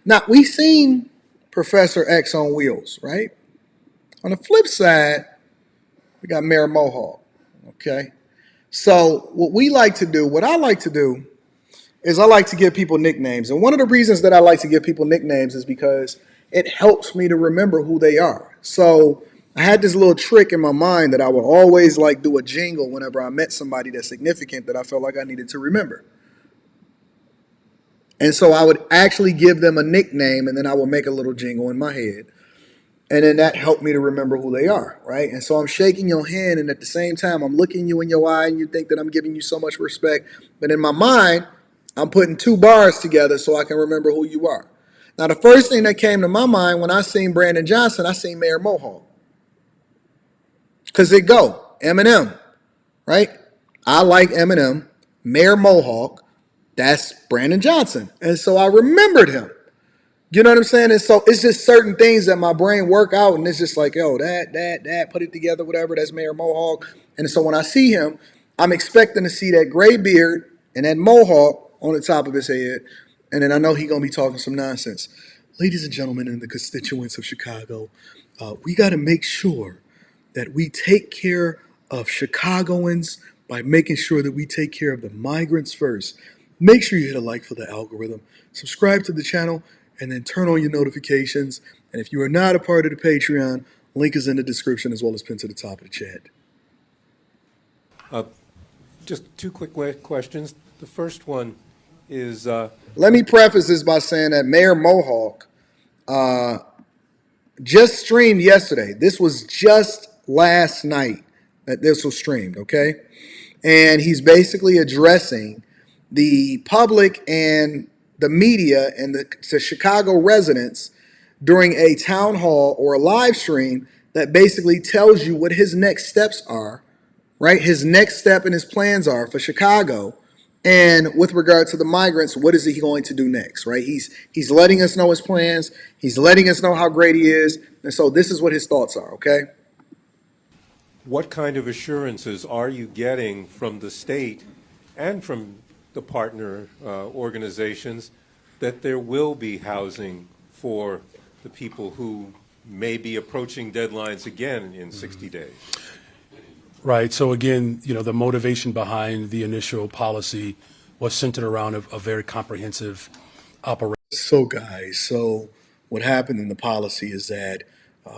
Now, we seen Professor X on wheels, right? On the flip side, we got Mayor Mohawk, okay? So what I like to do is I like to give people nicknames. And one of the reasons that I like to give people nicknames is because it helps me to remember who they are. So I had this little trick in my mind that I would always like do a jingle whenever I met somebody that's significant that I felt like I needed to remember. And so I would actually give them a nickname and then I would make a little jingle in my head. And then that helped me to remember who they are, right? And so I'm shaking your hand, and at the same time, I'm looking you in your eye, and you think that I'm giving you so much respect. But in my mind, I'm putting two bars together so I can remember who you are. Now, the first thing that came to my mind when I seen Brandon Johnson, I seen Mayor Mohawk. Because it go, Eminem, right? I like Eminem. Mayor Mohawk, that's Brandon Johnson. And so I remembered him. You know what I'm saying? And so it's just certain things that my brain work out, and it's just like, yo, that, put it together, whatever. That's Mayor Mohawk. And so when I see him, I'm expecting to see that gray beard and that mohawk on the top of his head, and then I know he's gonna be talking some nonsense. Ladies and gentlemen, and the constituents of Chicago, we got to make sure that we take care of Chicagoans by making sure that we take care of the migrants first. Make sure you hit a like for the algorithm, subscribe to the channel, and then turn on your notifications. And if you are not a part of the Patreon, link is in the description as well as pinned to the top of the chat. Just two quick questions. The first one is... Let me preface this by saying that Mayor Mohawk just streamed yesterday. This was just last night that this was streamed, okay? And he's basically addressing the public and the media and the Chicago residents during a town hall or a live stream that basically tells you what his next steps are, right? His next step and his plans are for Chicago. And with regard to the migrants, what is he going to do next, right? He's letting us know his plans. He's letting us know how great he is. And so this is what his thoughts are, okay? What kind of assurances are you getting from the state and from the partner organizations that there will be housing for the people who may be approaching deadlines again in 60 days? Right. So again, the motivation behind the initial policy was centered around a very comprehensive operation. So guys, so what happened in the policy is that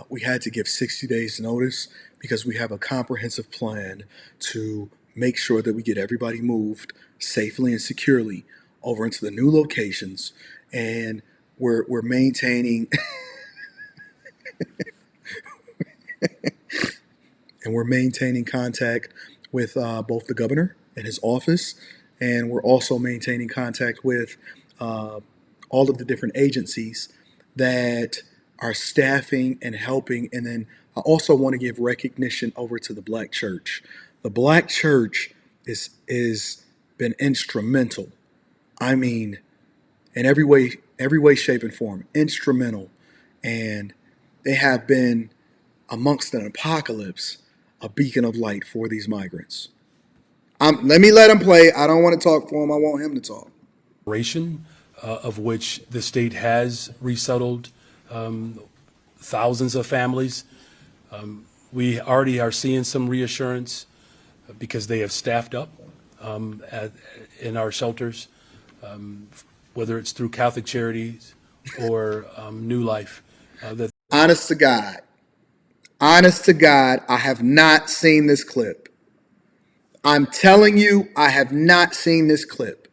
we had to give 60 days notice because we have a comprehensive plan to make sure that we get everybody moved safely and securely over into the new locations, and we're maintaining and we're maintaining contact with both the governor and his office, and we're also maintaining contact with all of the different agencies that are staffing and helping. And then I also want to give recognition over to the Black church. The Black church is been instrumental. I mean, in every way, shape, and form, instrumental. And they have been, amongst an apocalypse, a beacon of light for these migrants. Let me let him play. I don't want to talk for him. I want him to talk. Of which the state has resettled thousands of families. We already are seeing some reassurance because they have staffed up in our shelters, whether it's through Catholic Charities or New Life. Honest to God, I have not seen this clip. I'm telling you, I have not seen this clip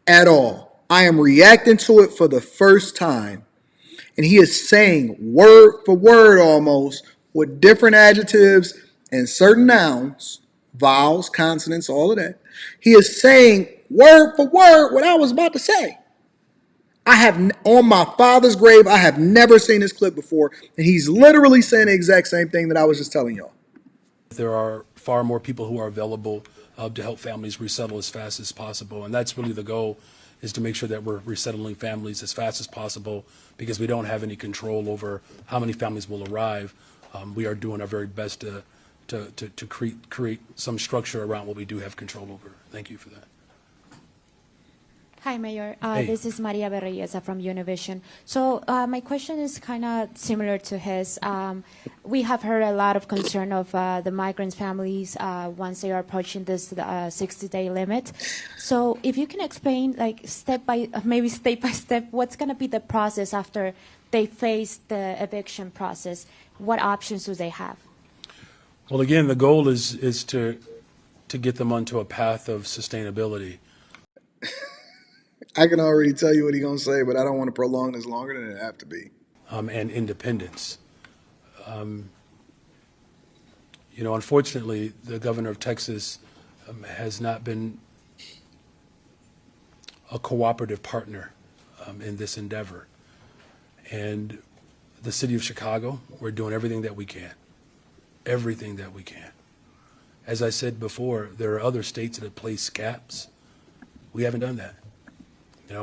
at all. I am reacting to it for the first time. And he is saying word for word almost with different adjectives and certain nouns, vowels, consonants, all of that. He is saying word for word what I was about to say. I have, on my father's grave, I have never seen this clip before. And he's literally saying the exact same thing that I was just telling y'all. There are far more people who are available to help families resettle as fast as possible. And that's really the goal, is to make sure that we're resettling families as fast as possible, because we don't have any control over how many families will arrive. We are doing our very best to create some structure around what we do have control over. Thank you for that. Hi, Mayor. Hey. This is Maria Berreyesa from Univision. So my question is kind of similar to his. We have heard a lot of concern of the migrant families once they are approaching this 60-day limit. So if you can explain, like step by step, what's going to be the process after they face the eviction process? What options do they have? Well, again, the goal is to get them onto a path of sustainability. I can already tell you what he's gonna say, but I don't want to prolong this longer than it have to be. And independence. Unfortunately, the governor of Texas has not been a cooperative partner in this endeavor. And the city of Chicago, we're doing everything that we can. Everything that we can. As I said before, there are other states that have placed caps. We haven't done that.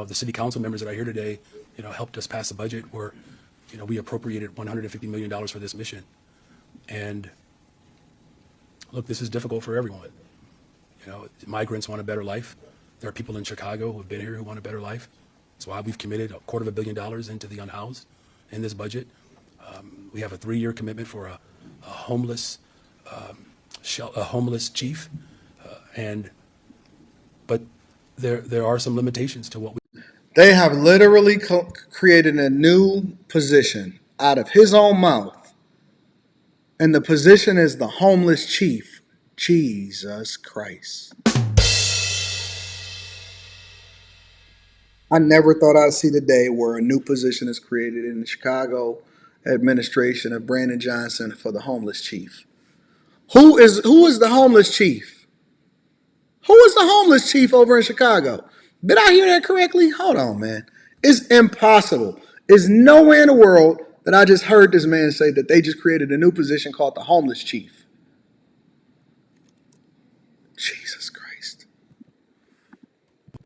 The city council members that are here today, helped us pass a budget where, we appropriated $150 million for this mission. And look, this is difficult for everyone. Migrants want a better life. There are people in Chicago who have been here who want a better life. That's why we've committed $250 million into the unhoused in this budget. We have a 3-year commitment for a homeless chief, but there are some limitations to what we. They have literally created a new position out of his own mouth, and the position is the homeless chief. Jesus Christ. I never thought I'd see the day where a new position is created in the Chicago administration of Brandon Johnson for the homeless chief. Who is the homeless chief? Who is the homeless chief over in Chicago? Did I hear that correctly? Hold on, man. It's impossible. It's nowhere in the world that I just heard this man say that they just created a new position called the homeless chief. Jesus Christ.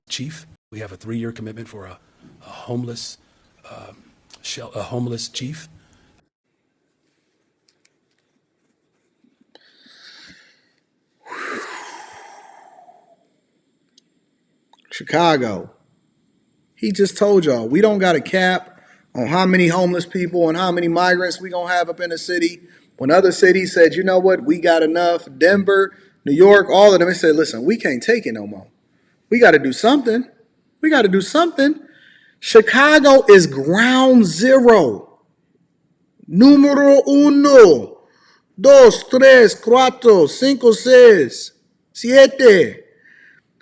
Chief, we have a 3-year commitment for a homeless chief. Chicago. He just told y'all we don't got a cap on how many homeless people and how many migrants we gonna have up in the city. When other cities said, you know what, we got enough. Denver, New York, all of them, they said, listen, we can't take it no more. We got to do something. We got to do something. Chicago is ground zero. Número uno, dos, tres, cuatro, cinco, seis, siete.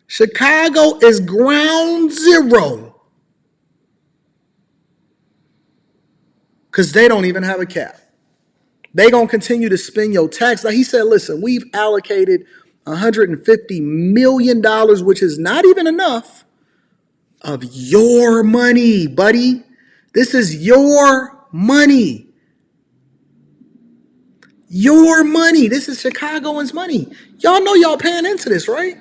Chicago is ground zero because they don't even have a cap. They going to continue to spend your tax. Like he said, listen, we've allocated $150 million, which is not even enough, of your money, buddy. This is your money. Your money. This is Chicagoans' money. Y'all know y'all paying into this, right?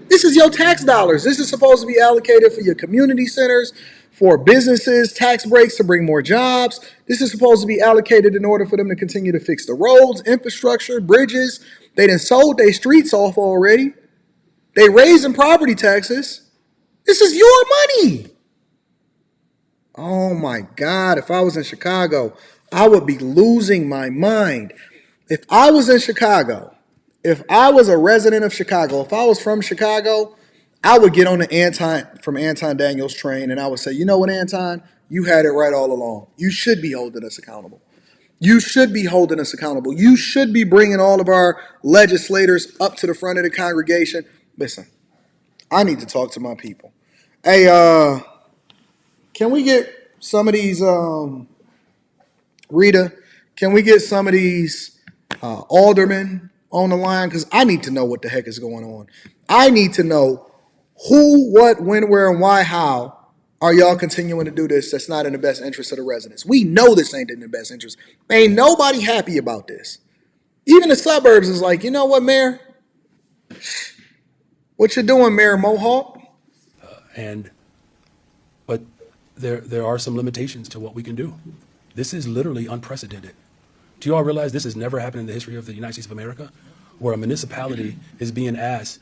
This is your tax dollars. This is supposed to be allocated for your community centers, for businesses, tax breaks to bring more jobs. This is supposed to be allocated in order for them to continue to fix the roads, infrastructure, bridges. They done sold their streets off already. They raising property taxes. This is your money. Oh my God, if I was in Chicago, I would be losing my mind. If I was in Chicago, if I was a resident of Chicago, if I was from Chicago, I would get on the Anton Daniels train and I would say, you know what, Anton? You had it right all along. You should be holding us accountable. You should be holding us accountable. You should be bringing all of our legislators up to the front of the congregation. Listen, I need to talk to my people. Hey, can we get some of these, Rita, can we get some of these aldermen on the line? Because I need to know what the heck is going on. I need to know who, what, when, where, and why, how are y'all continuing to do this that's not in the best interest of the residents? We know this ain't in the best interest. Ain't nobody happy about this. Even the suburbs is like, you know what, Mayor? What you doing, Mayor Mohawk? But there are some limitations to what we can do. This is literally unprecedented. Do you all realize this has never happened in the history of the United States of America, where a municipality is being asked,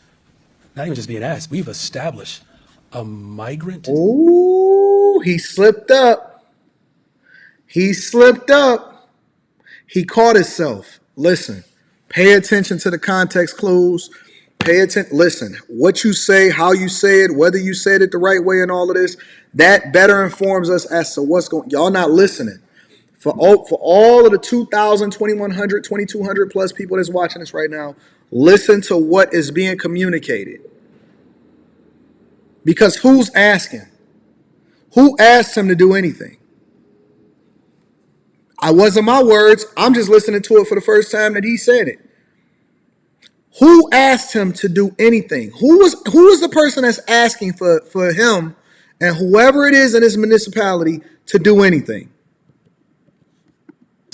not even just being asked, we've established A migrant? Ooh, he slipped up. He slipped up. He caught himself. Listen, pay attention to the context clues. Pay attention. Listen, what you say, how you say it, whether you said it the right way and all of this, that better informs us as to what's going. Y'all not listening. For all of the 2,000, 2,100, 2,200 plus people that's watching this right now, listen to what is being communicated. Because who's asking? Who asked him to do anything? I wasn't my words. I'm just listening to it for the first time that he said it. Who asked him to do anything? Who is the person that's asking for him and whoever it is in his municipality to do anything?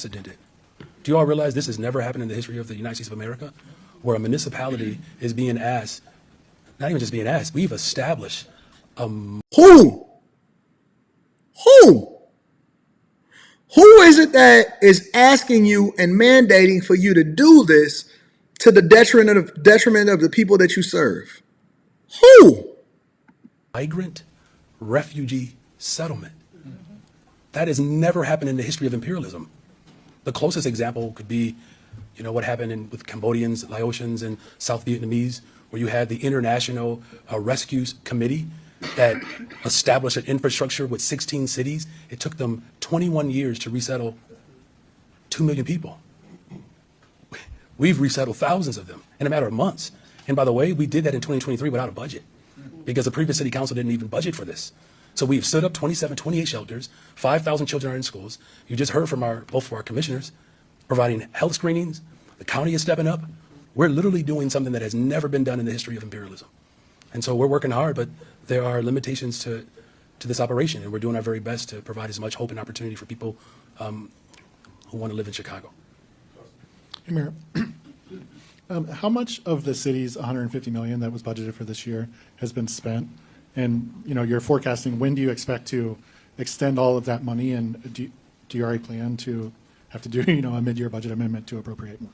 Do you all realize this has never happened in the history of the United States of America, where a municipality is being asked, not even just being asked, we've established Who? Who is it that is asking you and mandating for you to do this to the detriment of the people that you serve? Who? migrant refugee settlement. That has never happened in the history of imperialism. The closest example could be, what happened with Cambodians, Laotians, and South Vietnamese, where you had the International Rescue Committee that established an infrastructure with 16 cities. It took them 21 years to resettle 2 million people. We've resettled thousands of them in a matter of months. And by the way, we did that in 2023 without a budget because the previous city council didn't even budget for this. So we've stood up 28 shelters, 5,000 children are in schools. You just heard from both of our commissioners providing health screenings. The county is stepping up. We're literally doing something that has never been done in the history of imperialism. And so we're working hard, but there are limitations to this operation, and we're doing our very best to provide as much hope and opportunity for people who want to live in Chicago. Hey, Mayor, how much of the city's $150 million that was budgeted for this year has been spent? And you're forecasting, when do you expect to extend all of that money? And do you already plan to have to do a mid-year budget amendment to appropriate more?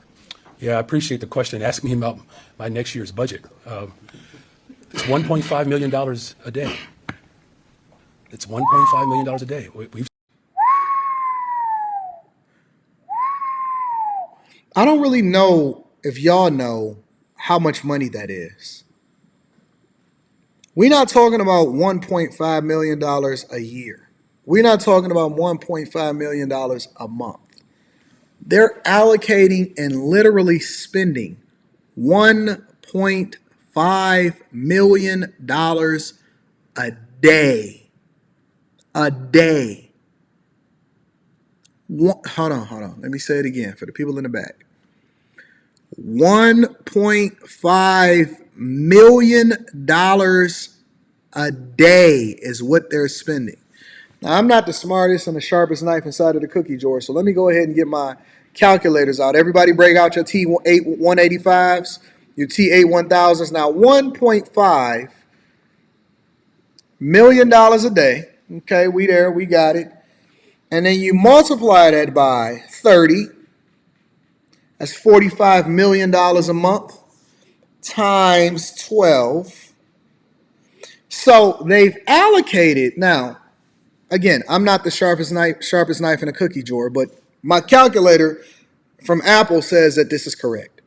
Yeah, I appreciate the question. Ask me about my next year's budget. It's $1.5 million a day. It's $1.5 million a day. I don't really know if y'all know how much money that is. We're not talking about $1.5 million a year. We're not talking about $1.5 million a month. They're allocating and literally spending $1.5 million a day. A day. Hold on. Let me say it again for the people in the back. $1.5 million a day is what they're spending. Now, I'm not the smartest and the sharpest knife inside of the cookie drawer, so let me go ahead and get my calculators out. Everybody break out your T185s, your T81000s. Now, $1.5 million a day. Okay, we there, we got it. And then you multiply that by 30. That's $45 million a month times 12. So they've allocated. Now, again, I'm not the sharpest knife in a cookie drawer, but my calculator from Apple says that this is correct.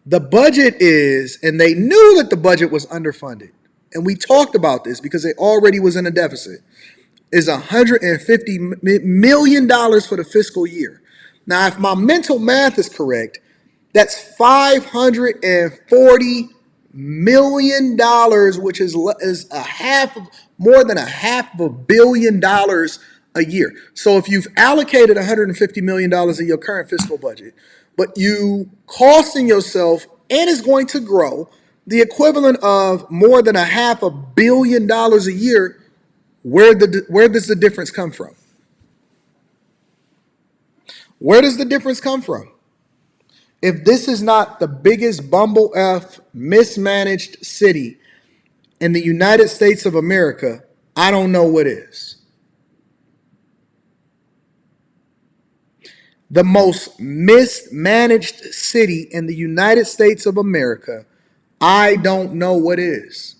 The budget is, and they knew that the budget was underfunded, and we talked about this because it already was in a deficit, is $150 million for the fiscal year. Now, if my mental math is correct, that's $540 million, which is more than $500 million a year. So if you've allocated $150 million in your current fiscal budget, but you costing yourself, and is going to grow, the equivalent of more than $500 million a year, where does the difference come from? Where does the difference come from? If this is not the biggest bumble F mismanaged city in the United States of America, I don't know what is. The most mismanaged city in the United States of America, I don't know what is.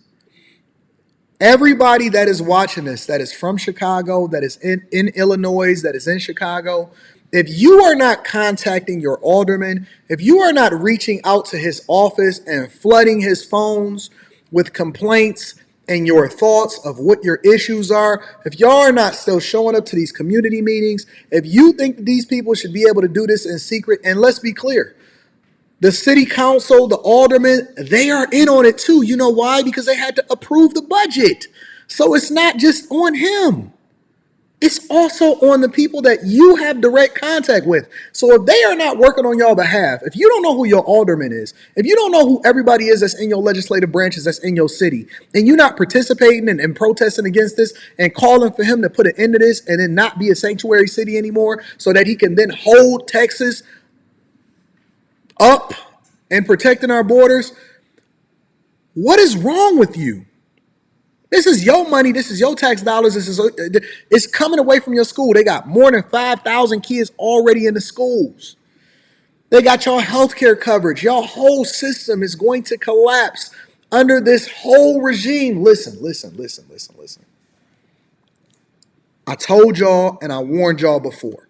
everybody that is watching this, that is from Chicago, that is in Illinois, that is in Chicago, if you are not contacting your alderman, if you are not reaching out to his office and flooding his phones with complaints and your thoughts of what your issues are, if y'all are not still showing up to these community meetings, if you think that these people should be able to do this in secret, and let's be clear, the city council, the aldermen, they are in on it too. You know why? Because they had to approve the budget. So it's not just on him. It's also on the people that you have direct contact with. So if they are not working on your behalf, if you don't know who your alderman is, if you don't know who everybody is that's in your legislative branches that's in your city, and you're not participating and protesting against this and calling for him to put an end to this and then not be a sanctuary city anymore so that he can then hold Texas up and protecting our borders, what is wrong with you? This is your money. This is your tax dollars. It's coming away from your school. They got more than 5,000 kids already in the schools. They got your health care coverage. Your whole system is going to collapse under this whole regime. Listen. I told y'all and I warned y'all before.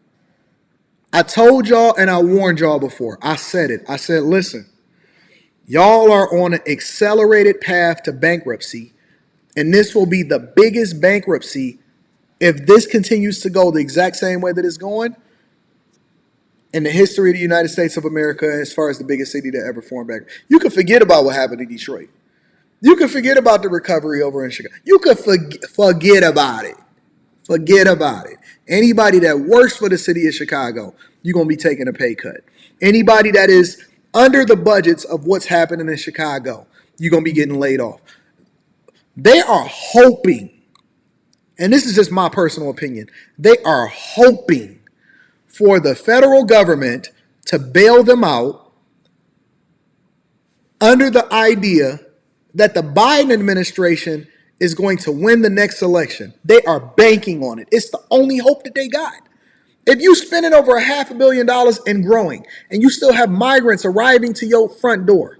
I said it. I said, listen, y'all are on an accelerated path to bankruptcy. And this will be the biggest bankruptcy if this continues to go the exact same way that it's going in the history of the United States of America as far as the biggest city to ever form back. You can forget about what happened in Detroit. You can forget about the recovery over in Chicago. You can forget about it. Forget about it. Anybody that works for the city of Chicago, you're going to be taking a pay cut. Anybody that is under the budgets of what's happening in Chicago, you're going to be getting laid off. They are hoping, and this is just my personal opinion, they are hoping for the federal government to bail them out under the idea that the Biden administration is going to win the next election. They are banking on it. It's the only hope that they got. If you spending over $500 million and growing, and you still have migrants arriving to your front door,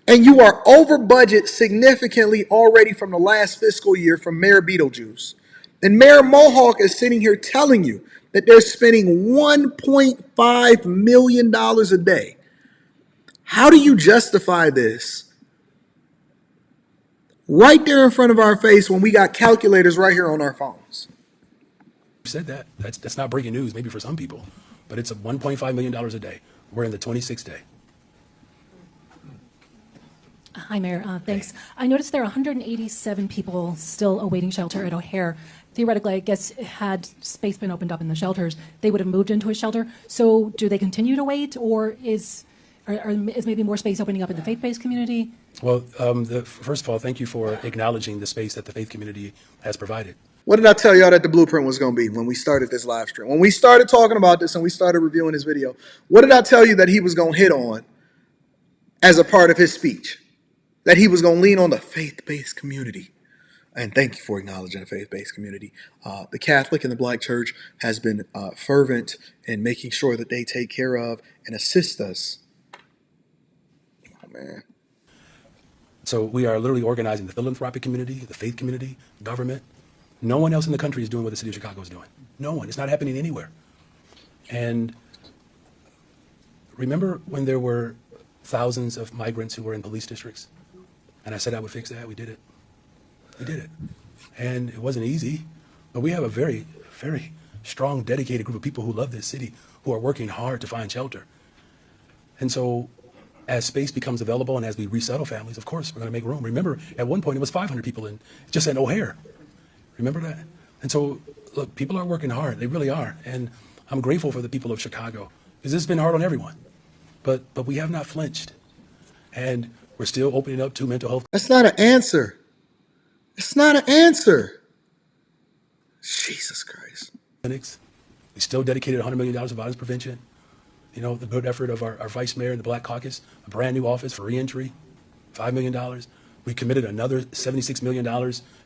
and you are over budget significantly already from the last fiscal year from Mayor Beetlejuice, and Mayor Mohawk is sitting here telling you that they're spending $1.5 million a day. How do you justify this right there in front of our face when we got calculators right here on our phones? You said that. That's not breaking news, maybe for some people, but it's a $1.5 million a day. We're in the 26th day. Hi, Mayor. Thanks. I noticed there are 187 people still awaiting shelter at O'Hare. Theoretically, I guess, had space been opened up in the shelters, they would have moved into a shelter. So do they continue to wait, or is maybe more space opening up in the faith-based community? Well, first of all, thank you for acknowledging the space that the faith community has provided. What did I tell y'all that the blueprint was going to be when we started this live stream? When we started talking about this and we started reviewing this video, what did I tell you that he was going to hit on as a part of his speech? That he was going to lean on the faith-based community. And thank you for acknowledging the faith-based community. The Catholic and the Black Church has been fervent in making sure that they take care of and assist us. Oh, man. So we are literally organizing the philanthropic community, the faith community, government. No one else in the country is doing what the city of Chicago is doing. No one. It's not happening anywhere. And remember when there were thousands of migrants who were in police districts? And I said I would fix that. We did it. We did it. And it wasn't easy, but we have a very, very strong, dedicated group of people who love this city, who are working hard to find shelter. And so as space becomes available and as we resettle families, of course, we're going to make room. Remember, at one point it was 500 people in just at O'Hare. Remember that? And so, look, people are working hard. They really are. And I'm grateful for the people of Chicago, because this has been hard on everyone. But we have not flinched. And we're still opening up to mental health. That's not an answer. It's not an answer. Jesus Christ. Clinics. We still dedicated $100 million to violence prevention. You know, the good effort of our vice mayor and the Black Caucus, a brand new office for reentry, $5 million. We committed another $76 million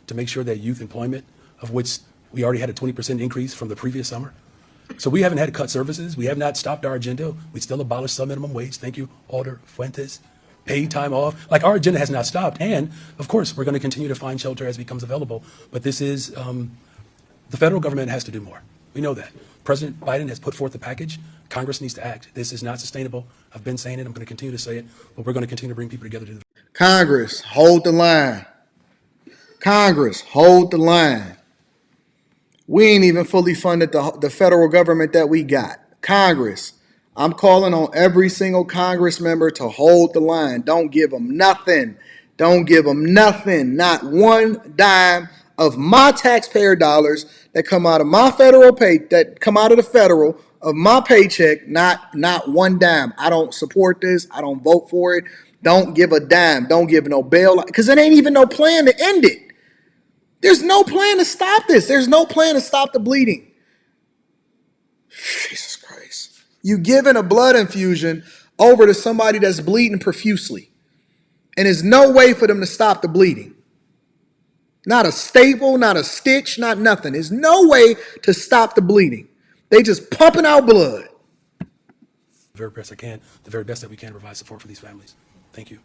to make sure that youth employment, of which we already had a 20% increase from the previous summer. So we haven't had to cut services. We have not stopped our agenda. We still abolished some minimum wage. Thank you, Alder Fuentes. paid time off. Like, our agenda has not stopped. And of course, we're going to continue to find shelter as it becomes available. But this is, the federal government has to do more. We know that. President Biden has put forth the package. Congress needs to act. This is not sustainable. I've been saying it. I'm going to continue to say it. But we're going to continue to bring people together. Congress, hold the line. Congress, hold the line. We ain't even fully funded the federal government that we got. Congress, I'm calling on every single Congress member to hold the line. Don't give them nothing. Don't give them nothing. Not one dime of my taxpayer dollars that come out of my federal pay, that come out of the federal of my paycheck. Not one dime. I don't support this. I don't vote for it. Don't give a dime. Don't give no bail, because there ain't even no plan to end it. There's no plan to stop this. There's no plan to stop the bleeding. Jesus Christ. You giving a blood infusion over to somebody that's bleeding profusely. And there's no way for them to stop the bleeding. Not a staple, not a stitch, not nothing. There's no way to stop the bleeding. They just pumping out blood. The very best I can, the very best that we can provide support for these families. Thank you.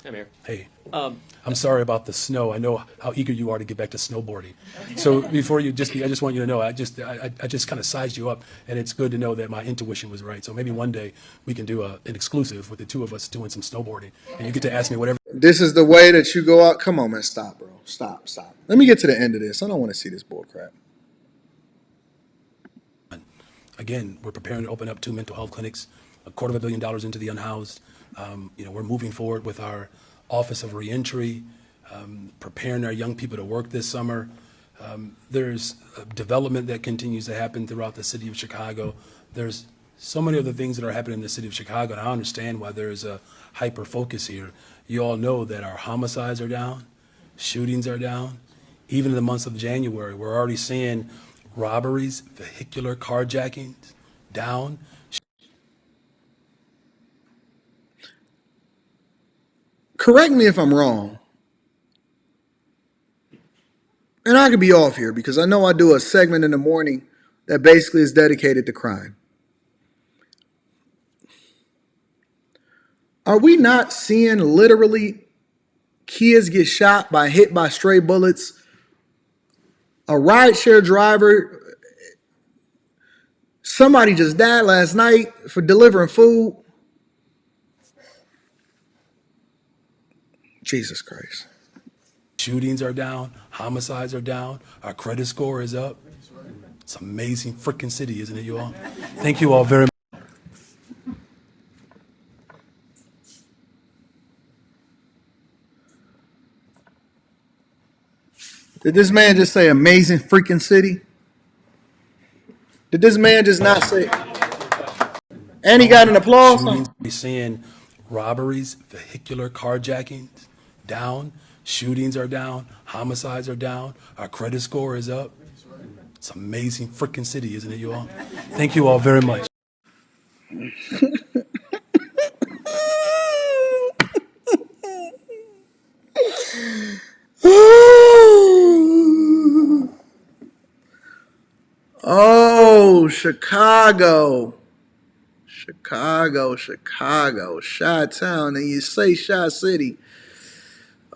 Hi, Mayor. Hey, I'm sorry about the snow. I know how eager you are to get back to snowboarding. So before you I just want you to know, I just kind of sized you up, and it's good to know that my intuition was right. So maybe one day we can do an exclusive with the two of us doing some snowboarding, and you get to ask me whatever. This is the way that you go out. Come on, man. Stop, bro. Stop. Let me get to the end of this. I don't want to see this bull crap. Again, we're preparing to open up 2 mental health clinics, $250 million into the unhoused. We're moving forward with our Office of Reentry, preparing our young people to work this summer. There's development that continues to happen throughout the city of Chicago. There's so many other things that are happening in the city of Chicago, and I understand why there's a hyper focus here. You all know that our homicides are down, shootings are down. Even in the months of January, we're already seeing robberies, vehicular carjackings down. Correct me if I'm wrong. And I could be off here because I know I do a segment in the morning that basically is dedicated to crime. Are we not seeing literally kids get hit by stray bullets? A rideshare driver, somebody just died last night for delivering food. Jesus Christ. Shootings are down, homicides are down, our credit score is up. It's an amazing freaking city, isn't it, you all? Thank you all very much. Did this man just say amazing freaking city? Did this man just not say? And he got an applause. Shootings, we're seeing robberies, vehicular carjackings down, shootings are down, homicides are down, our credit score is up. It's an amazing freaking city, isn't it, you all? Thank you all very much. Oh, Chicago. Chi-town, and you say Chi-City.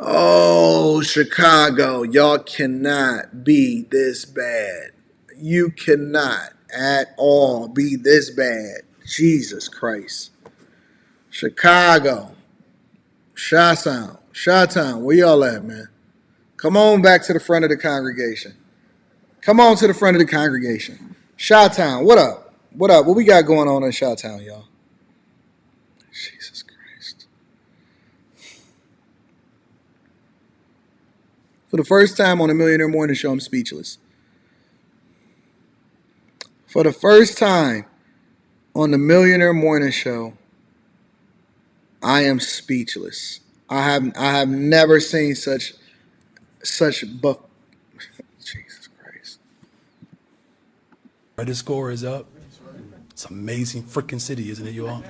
Oh, Chicago, y'all cannot be this bad. You cannot at all be this bad. Jesus Christ. Chicago. Chi-town, where y'all at, man? Come on back to the front of the congregation. Come on to the front of the congregation. Chi-town, what up? What up? What we got going on in Chi-town, y'all? Jesus Christ. For the first time on the Millionaire Morning Show, I'm speechless. For the first time on the Millionaire Morning Show, I am speechless. I have never seen such Jesus Christ. Credit score is up. It's an amazing freaking city, isn't it, you all?